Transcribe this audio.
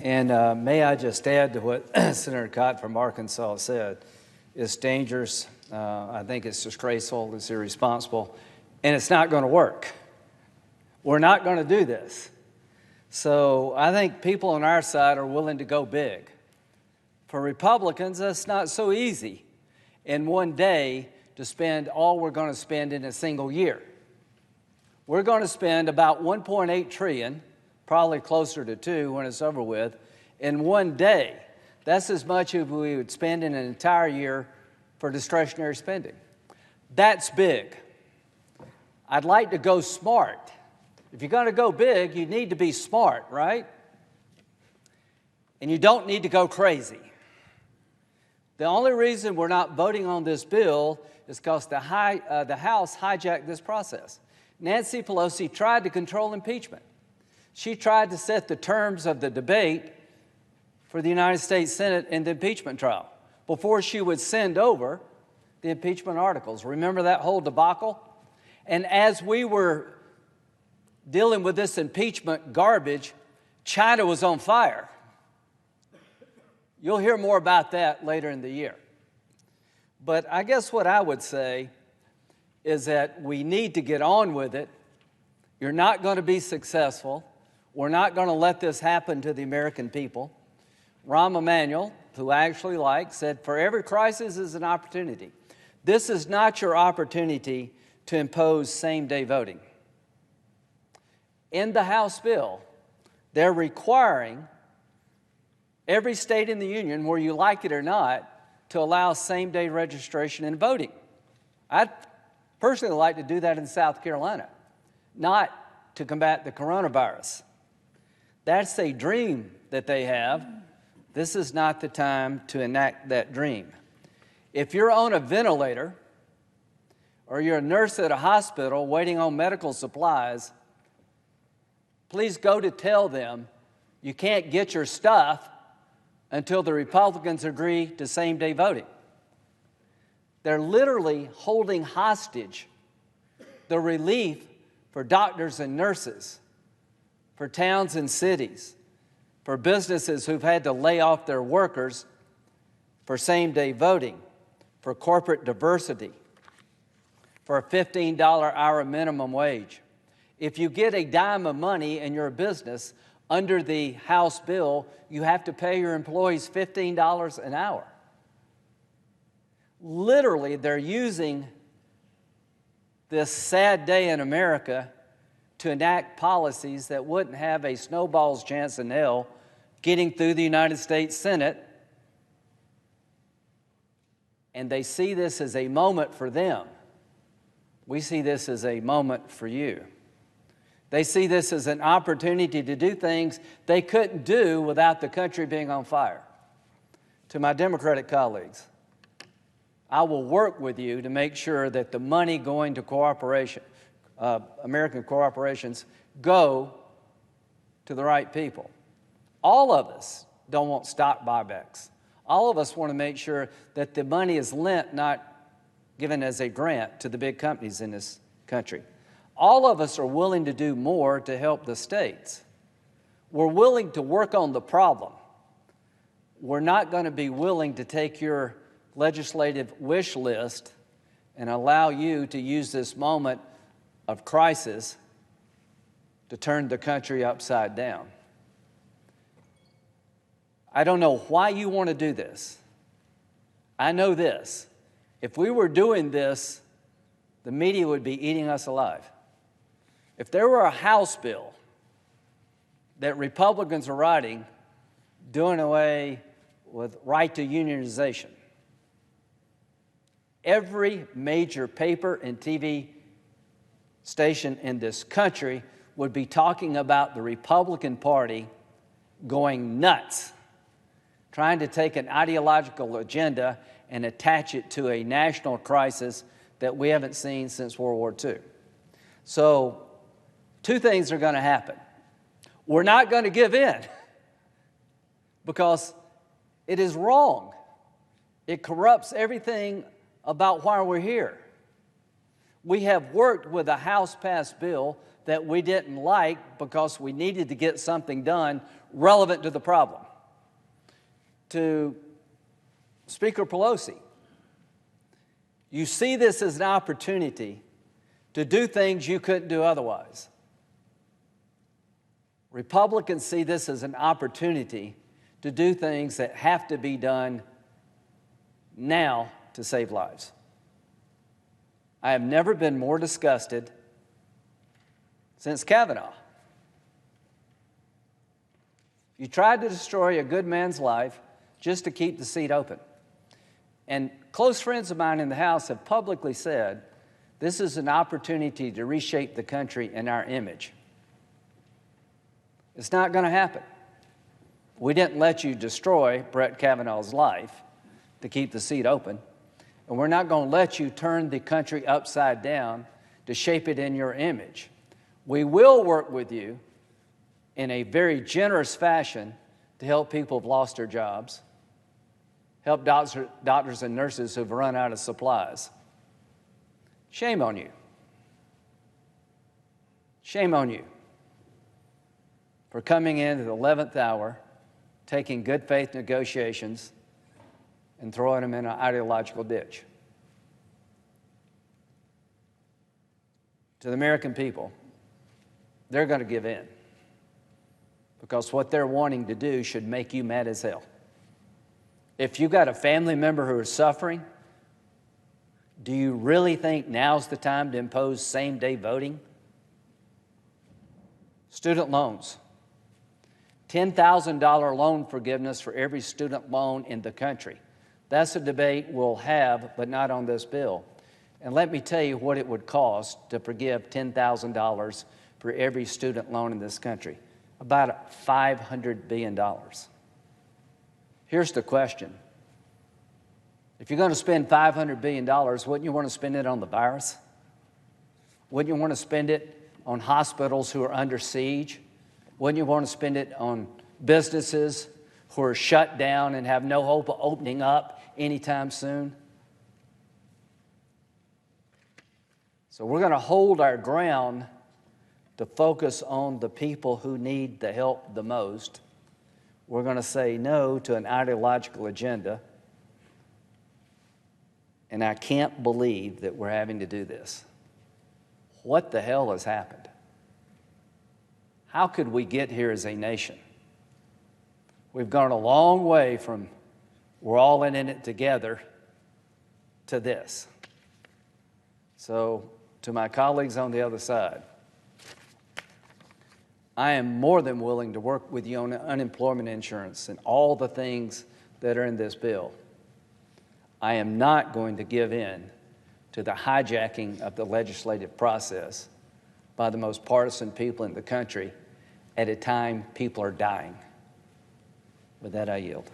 And may I just add to what Senator Cotton from Arkansas said. It's dangerous. I think it's disgraceful. It's irresponsible. And it's not going to work. We're not going to do this. So I think people on our side are willing to go big. For Republicans, that's not so easy in one day to spend all we're going to spend in a single year. We're going to spend about $1.8 trillion, probably closer to $2 trillion when it's over with, in one day. That's as much as we would spend in an entire year for discretionary spending. That's big. I'd like to go smart. If you're going to go big, you need to be smart, right? And you don't need to go crazy. The only reason we're not voting on this bill is because the House hijacked this process. Nancy Pelosi tried to control impeachment. She tried to set the terms of the debate for the United States Senate in the impeachment trial before she would send over the impeachment articles. Remember that whole debacle? And as we were dealing with this impeachment garbage, China was on fire. You'll hear more about that later in the year. But I guess what I would say is that we need to get on with it. You're not going to be successful. We're not going to let this happen to the American people. Rahm Emanuel, who I actually like, said, for every crisis is an opportunity. This is not your opportunity to impose same-day voting. In the House bill, they're requiring every state in the union, where you like it or not, to allow same-day registration and voting. I'd personally like to do that in South Carolina, not to combat the coronavirus. That's a dream that they have. This is not the time to enact that dream. If you're on a ventilator or you're a nurse at a hospital waiting on medical supplies, please go to tell them you can't get your stuff until the Republicans agree to same-day voting. They're literally holding hostage the relief for doctors and nurses, for towns and cities, for businesses who've had to lay off their workers, for same-day voting, for corporate diversity, for a $15 hour minimum wage. If you get a dime of money in your business under the House bill, you have to pay your employees $15 an hour. Literally, they're using this sad day in America to enact policies that wouldn't have a snowball's chance in hell getting through the United States Senate. And they see this as a moment for them. We see this as a moment for you. They see this as an opportunity to do things they couldn't do without the country being on fire. To my Democratic colleagues, I will work with you to make sure that the money going to American corporations go to the right people. All of us don't want stock buybacks. All of us want to make sure that the money is lent, not given as a grant to the big companies in this country. All of us are willing to do more to help the states. We're willing to work on the problem. We're not going to be willing to take your legislative wish list and allow you to use this moment of crisis to turn the country upside down. I don't know why you want to do this. I know this. If we were doing this, the media would be eating us alive. If there were a House bill that Republicans are writing doing away with right to unionization, every major paper and TV station in this country would be talking about the Republican Party going nuts, trying to take an ideological agenda and attach it to a national crisis that we haven't seen since World War II. So, two things are going to happen. We're not going to give in because it is wrong. It corrupts everything about why we're here. We have worked with a House-passed bill that we didn't like because we needed to get something done relevant to the problem. To Speaker Pelosi, you see this as an opportunity to do things you couldn't do otherwise. Republicans see this as an opportunity to do things that have to be done now to save lives. I have never been more disgusted since Kavanaugh. You tried to destroy a good man's life just to keep the seat open. And close friends of mine in the House have publicly said this is an opportunity to reshape the country and our image. It's not going to happen. We didn't let you destroy Brett Kavanaugh's life to keep the seat open, and we're not going to let you turn the country upside down to shape it in your image. We will work with you in a very generous fashion to help people who've lost their jobs, help doctors and nurses who've run out of supplies. Shame on you. Shame on you for coming in at the 11th hour, taking good faith negotiations, and throwing them in an ideological ditch. To the American people, they're going to give in because what they're wanting to do should make you mad as hell. If you've got a family member who is suffering, do you really think now's the time to impose same-day voting? Student loans. $10,000 loan forgiveness for every student loan in the country. That's a debate we'll have, but not on this bill. And let me tell you what it would cost to forgive $10,000 for every student loan in this country. About $500 billion. Here's the question. If you're going to spend $500 billion, wouldn't you want to spend it on the virus? Wouldn't you want to spend it on hospitals who are under siege? Wouldn't you want to spend it on businesses who are shut down and have no hope of opening up anytime soon? So we're going to hold our ground to focus on the people who need the help the most. We're going to say no to an ideological agenda. And I can't believe that we're having to do this. What the hell has happened? How could we get here as a nation? We've gone a long way from we're all in it together to this. So, to my colleagues on the other side, I am more than willing to work with you on unemployment insurance and all the things that are in this bill. I am not going to give in to the hijacking of the legislative process by the most partisan people in the country at a time people are dying. With that, I yield.